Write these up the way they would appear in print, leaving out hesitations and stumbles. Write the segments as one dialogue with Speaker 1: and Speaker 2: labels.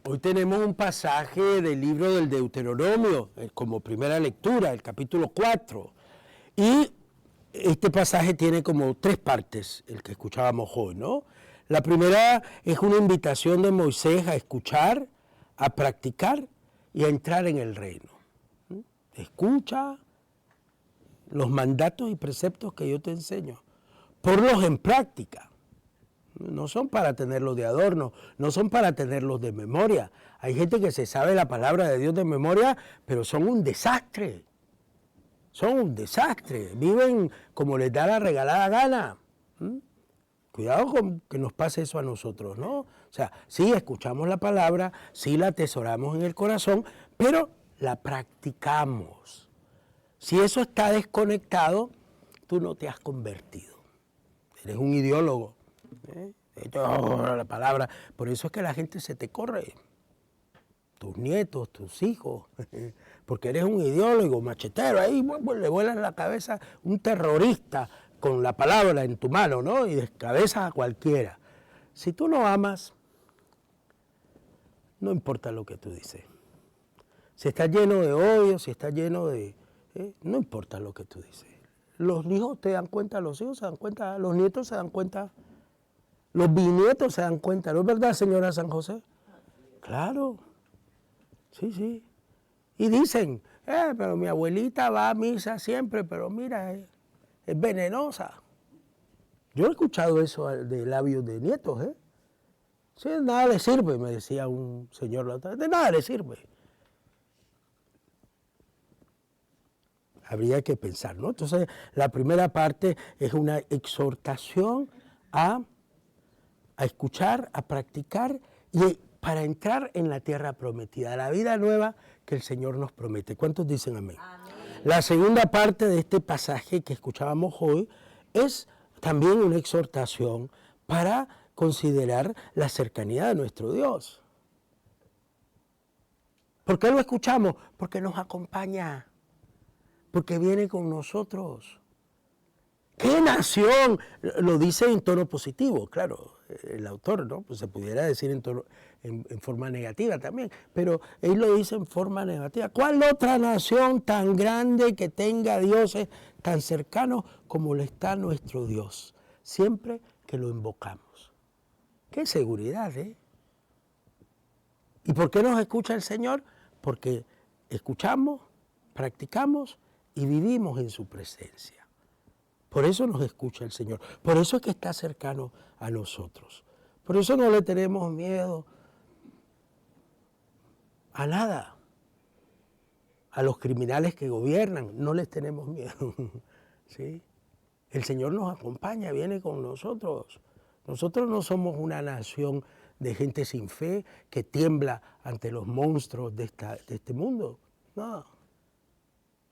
Speaker 1: Hoy tenemos un pasaje del libro del Deuteronomio, como primera lectura, el capítulo 4. Y este pasaje tiene como tres partes, el que escuchábamos hoy, ¿no? La primera es una invitación de Moisés a escuchar, a practicar y a entrar en el reino. Escucha los mandatos y preceptos que yo te enseño, ponlos en práctica. No son para tenerlos de adorno, no son para tenerlos de memoria. Hay gente que se sabe la palabra de Dios de memoria, pero son un desastre. Son un desastre. Viven como les da la regalada gana. Cuidado con que nos pase eso a nosotros, ¿no? O sea, sí escuchamos la palabra, sí la atesoramos en el corazón, pero la practicamos. Si eso está desconectado, tú no te has convertido. Eres un ideólogo. La palabra, por eso es que la gente se te corre, tus nietos, tus hijos, porque eres un ideólogo, machetero, ahí le vuelas la cabeza un terrorista con la palabra en tu mano, ¿no? Y descabezas a cualquiera. Si tú no amas, no importa lo que tú dices. Si estás lleno de odio, si estás lleno de... no importa lo que tú dices. Los hijos te dan cuenta, los hijos se dan cuenta, los nietos se dan cuenta. Los bisnietos se dan cuenta, ¿no es verdad, señora San José? Claro, sí, sí. Y dicen, pero mi abuelita va a misa siempre, pero mira, es venenosa. Yo he escuchado eso de labios de nietos, ¿eh? Sí, de nada le sirve, me decía un señor la otra vez, de nada le sirve. Habría que pensar, ¿no? Entonces, la primera parte es una exhortación a escuchar, a practicar y para entrar en la tierra prometida, la vida nueva que el Señor nos promete. ¿Cuántos dicen amén? Amén. La segunda parte de este pasaje que escuchábamos hoy es también una exhortación para considerar la cercanía de nuestro Dios. ¿Por qué lo escuchamos? Porque nos acompaña, porque viene con nosotros. ¿Qué nación? Lo dice en tono positivo, claro, el autor, ¿no? Pues se pudiera decir en forma negativa también, pero él lo dice en forma negativa. ¿Cuál otra nación tan grande que tenga dioses tan cercanos como lo está nuestro Dios? Siempre que lo invocamos. ¡Qué seguridad, eh! ¿Y por qué nos escucha el Señor? Porque escuchamos, practicamos y vivimos en su presencia. Por eso nos escucha el Señor. Por eso es que está cercano a nosotros. Por eso no le tenemos miedo a nada. A los criminales que gobiernan no les tenemos miedo. ¿Sí? El Señor nos acompaña, viene con nosotros. Nosotros no somos una nación de gente sin fe que tiembla ante los monstruos de este mundo. No.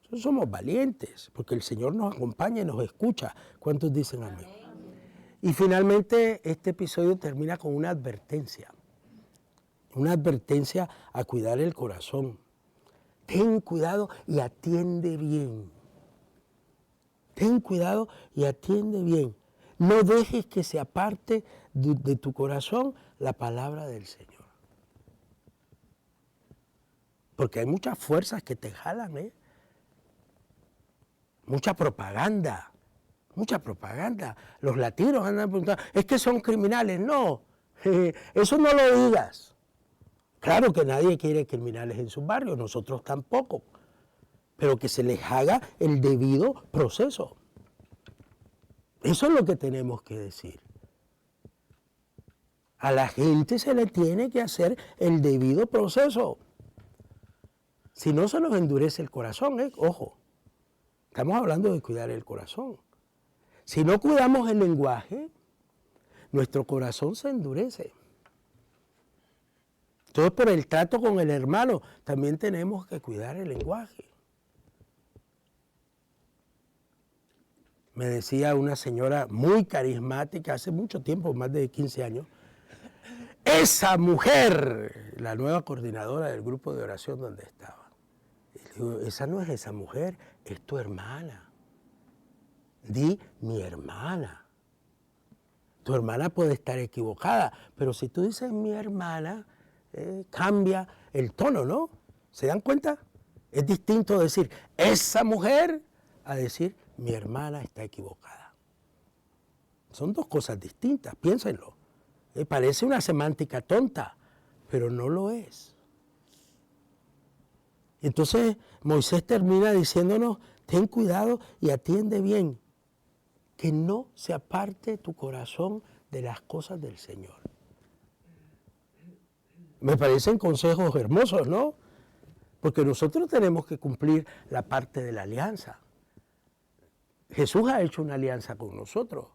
Speaker 1: Nosotros somos valientes, porque el Señor nos acompaña y nos escucha. ¿Cuántos dicen amén? Y finalmente este episodio termina con una advertencia a cuidar el corazón. Ten cuidado y atiende bien. Ten cuidado y atiende bien. No dejes que se aparte de tu corazón la palabra del Señor. Porque hay muchas fuerzas que te jalan, ¿eh? Mucha propaganda. Los latinos andan preguntando, es que son criminales. No, eso no lo digas. Claro que nadie quiere criminales en sus barrios, nosotros tampoco. Pero que se les haga el debido proceso. Eso es lo que tenemos que decir. A la gente se le tiene que hacer el debido proceso. Si no, se nos endurece el corazón, ¿eh? Ojo. Estamos hablando de cuidar el corazón. Si no cuidamos el lenguaje, nuestro corazón se endurece. Entonces, por el trato con el hermano, también tenemos que cuidar el lenguaje. Me decía una señora muy carismática, hace mucho tiempo, más de 15 años, esa mujer, la nueva coordinadora del grupo de oración donde estaba. Y le digo, esa no es esa mujer, es tu hermana. Di mi hermana. Tu hermana puede estar equivocada, pero si tú dices mi hermana, cambia el tono, ¿no? ¿Se dan cuenta? Es distinto decir esa mujer a decir mi hermana está equivocada. Son dos cosas distintas, piénsenlo. Parece una semántica tonta, pero no lo es. Entonces Moisés termina diciéndonos, ten cuidado y atiende bien, que no se aparte tu corazón de las cosas del Señor. Me parecen consejos hermosos, ¿no? Porque nosotros tenemos que cumplir la parte de la alianza. Jesús ha hecho una alianza con nosotros.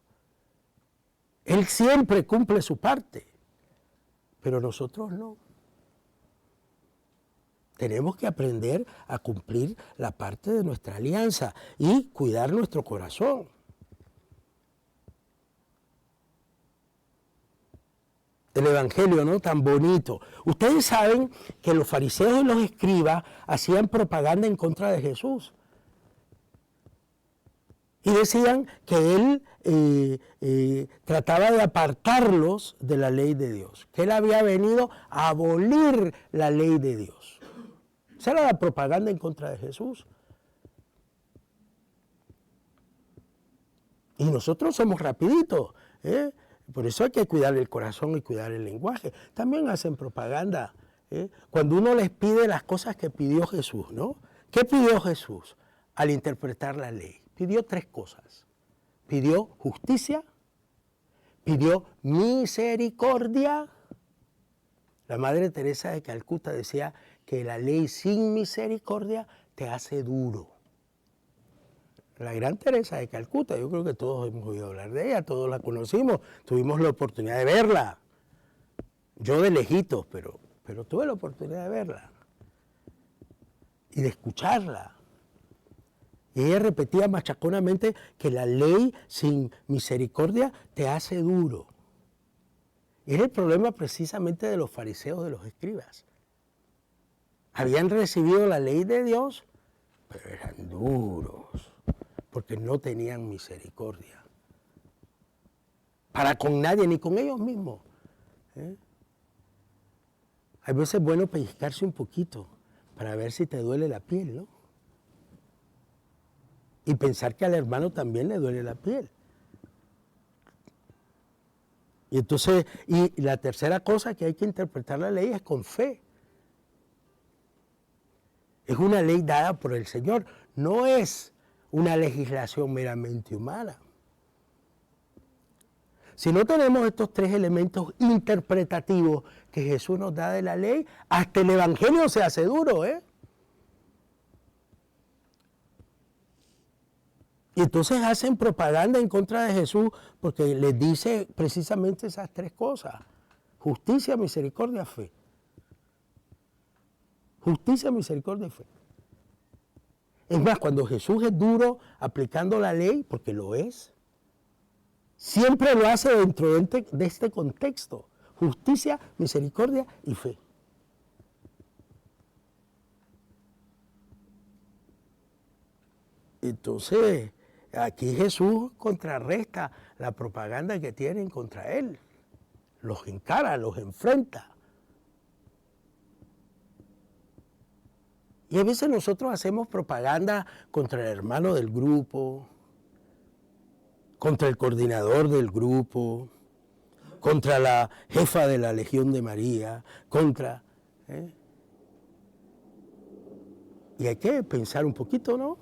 Speaker 1: Él siempre cumple su parte, pero nosotros no. Tenemos que aprender a cumplir la parte de nuestra alianza y cuidar nuestro corazón. El Evangelio, ¿no? Tan bonito. Ustedes saben que los fariseos y los escribas hacían propaganda en contra de Jesús. Y decían que él trataba de apartarlos de la ley de Dios, que él había venido a abolir la ley de Dios. Esa era la propaganda en contra de Jesús. Y nosotros somos rapiditos, ¿eh? Por eso hay que cuidar el corazón y cuidar el lenguaje. También hacen propaganda, ¿eh? Cuando uno les pide las cosas que pidió Jesús, ¿no? ¿Qué pidió Jesús al interpretar la ley? Pidió tres cosas. Pidió justicia, pidió misericordia. La Madre Teresa de Calcuta decía que la ley sin misericordia te hace duro. La gran Teresa de Calcuta, yo creo que todos hemos oído hablar de ella, todos la conocimos, tuvimos la oportunidad de verla. Yo de lejitos, pero tuve la oportunidad de verla y de escucharla. Y ella repetía machaconamente que la ley sin misericordia te hace duro. Y era el problema precisamente de los fariseos, de los escribas. Habían recibido la ley de Dios, pero eran duros, porque no tenían misericordia. Para con nadie, ni con ellos mismos. Hay veces es bueno pellizcarse un poquito para ver si te duele la piel, ¿no? Y pensar que al hermano también le duele la piel. Y entonces, y la tercera cosa que hay que interpretar la ley es con fe. Es una ley dada por el Señor, no es una legislación meramente humana. Si no tenemos estos tres elementos interpretativos que Jesús nos da de la ley, hasta el Evangelio se hace duro, ¿eh? Y entonces hacen propaganda en contra de Jesús porque les dice precisamente esas tres cosas. Justicia, misericordia, fe. Justicia, misericordia y fe. Es más, cuando Jesús es duro aplicando la ley, porque lo es, siempre lo hace dentro de este contexto. Justicia, misericordia y fe. Entonces, aquí Jesús contrarresta la propaganda que tienen contra él. Los encara, los enfrenta. Y a veces nosotros hacemos propaganda contra el hermano del grupo, contra el coordinador del grupo, contra la jefa de la Legión de María, Y hay que pensar un poquito, ¿no?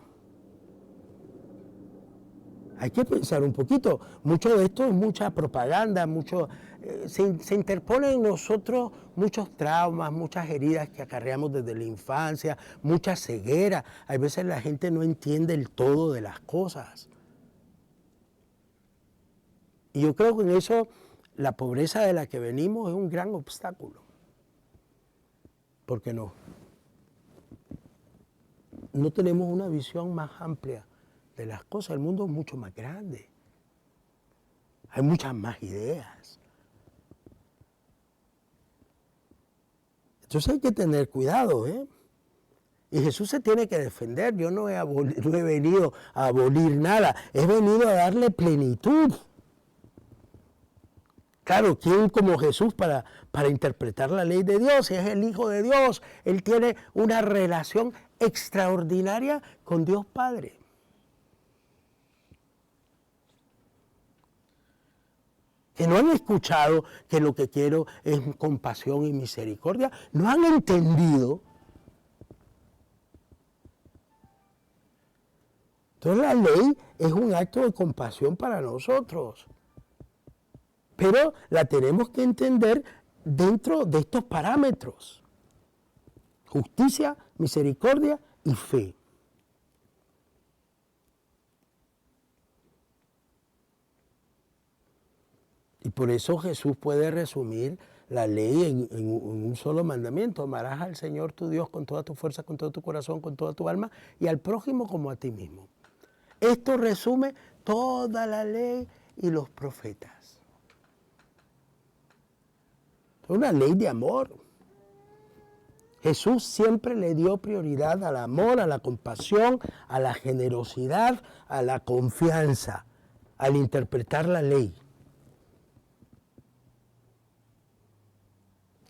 Speaker 1: Hay que pensar un poquito. Mucho de esto es mucha propaganda, se interponen en nosotros muchos traumas, muchas heridas que acarreamos desde la infancia, mucha ceguera. A veces la gente no entiende el todo de las cosas. Y yo creo que en eso la pobreza de la que venimos es un gran obstáculo. Porque no tenemos una visión más amplia de las cosas. El mundo es mucho más grande. Hay muchas más ideas. Entonces hay que tener cuidado, ¿eh? Y Jesús se tiene que defender. Yo no he venido a abolir nada. He venido a darle plenitud. Claro, ¿quién como Jesús para interpretar la ley de Dios? Es el Hijo de Dios. Él tiene una relación extraordinaria con Dios Padre. Que no han escuchado que lo que quiero es compasión y misericordia. No han entendido. Entonces la ley es un acto de compasión para nosotros. Pero la tenemos que entender dentro de estos parámetros. Justicia, misericordia y fe. Y por eso Jesús puede resumir la ley en un solo mandamiento. Amarás al Señor tu Dios con toda tu fuerza, con todo tu corazón, con toda tu alma y al prójimo como a ti mismo. Esto resume toda la ley y los profetas. Es una ley de amor. Jesús siempre le dio prioridad al amor, a la compasión, a la generosidad, a la confianza, al interpretar la ley.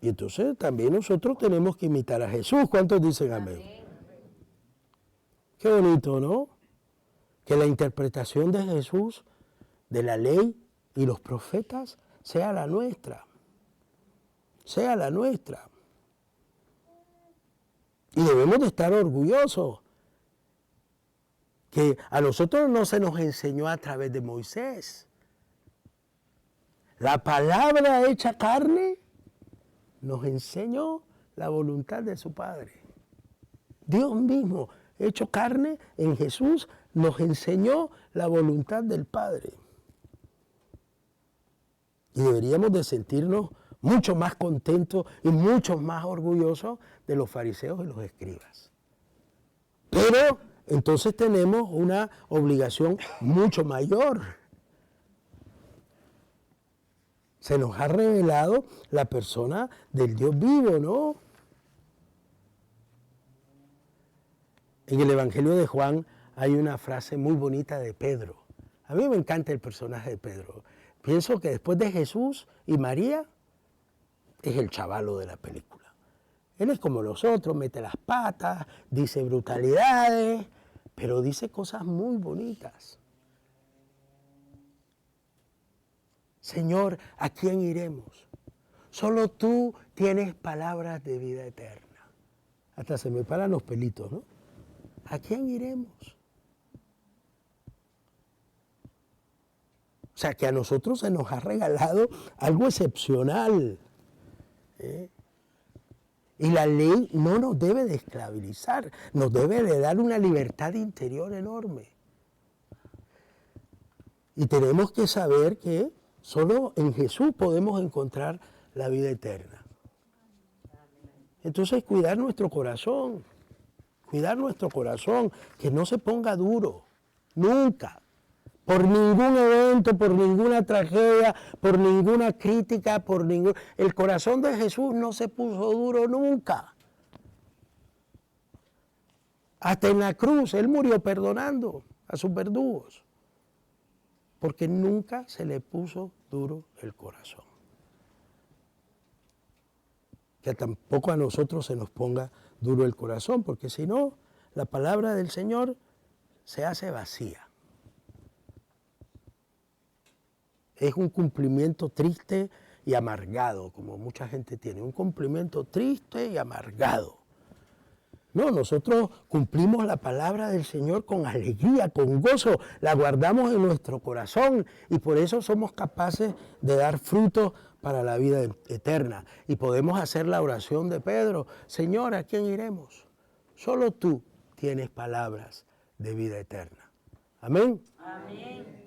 Speaker 1: Y entonces también nosotros tenemos que imitar a Jesús. ¿Cuántos dicen amén? Qué bonito, ¿no? Que la interpretación de Jesús, de la ley y los profetas, sea la nuestra. Sea la nuestra. Y debemos de estar orgullosos. Que a nosotros no se nos enseñó a través de Moisés. La palabra hecha carne nos enseñó la voluntad de su Padre. Dios mismo, hecho carne en Jesús, nos enseñó la voluntad del Padre. Y deberíamos de sentirnos mucho más contentos y mucho más orgullosos de los fariseos y los escribas. Pero entonces tenemos una obligación mucho mayor. Se nos ha revelado la persona del Dios vivo, ¿no? En el Evangelio de Juan hay una frase muy bonita de Pedro. A mí me encanta el personaje de Pedro. Pienso que después de Jesús y María, es el chavalo de la película. Él es como los otros, mete las patas, dice brutalidades, pero dice cosas muy bonitas. Señor, ¿a quién iremos? Solo tú tienes palabras de vida eterna. Hasta se me paran los pelitos, ¿no? ¿A quién iremos? O sea, que a nosotros se nos ha regalado algo excepcional. Y la ley no nos debe de esclavizar, nos debe de dar una libertad interior enorme. Y tenemos que saber que solo en Jesús podemos encontrar la vida eterna. Entonces cuidar nuestro corazón, que no se ponga duro, nunca. Por ningún evento, por ninguna tragedia, por ninguna crítica, El corazón de Jesús no se puso duro nunca. Hasta en la cruz, Él murió perdonando a sus verdugos. Porque nunca se le puso duro el corazón. Que tampoco a nosotros se nos ponga duro el corazón, porque si no, la palabra del Señor se hace vacía. Es un cumplimiento triste y amargado, como mucha gente tiene. Un cumplimiento triste y amargado. No, nosotros cumplimos la palabra del Señor con alegría, con gozo. La guardamos en nuestro corazón y por eso somos capaces de dar frutos para la vida eterna. Y podemos hacer la oración de Pedro. Señor, ¿a quién iremos? Solo tú tienes palabras de vida eterna. Amén.
Speaker 2: Amén.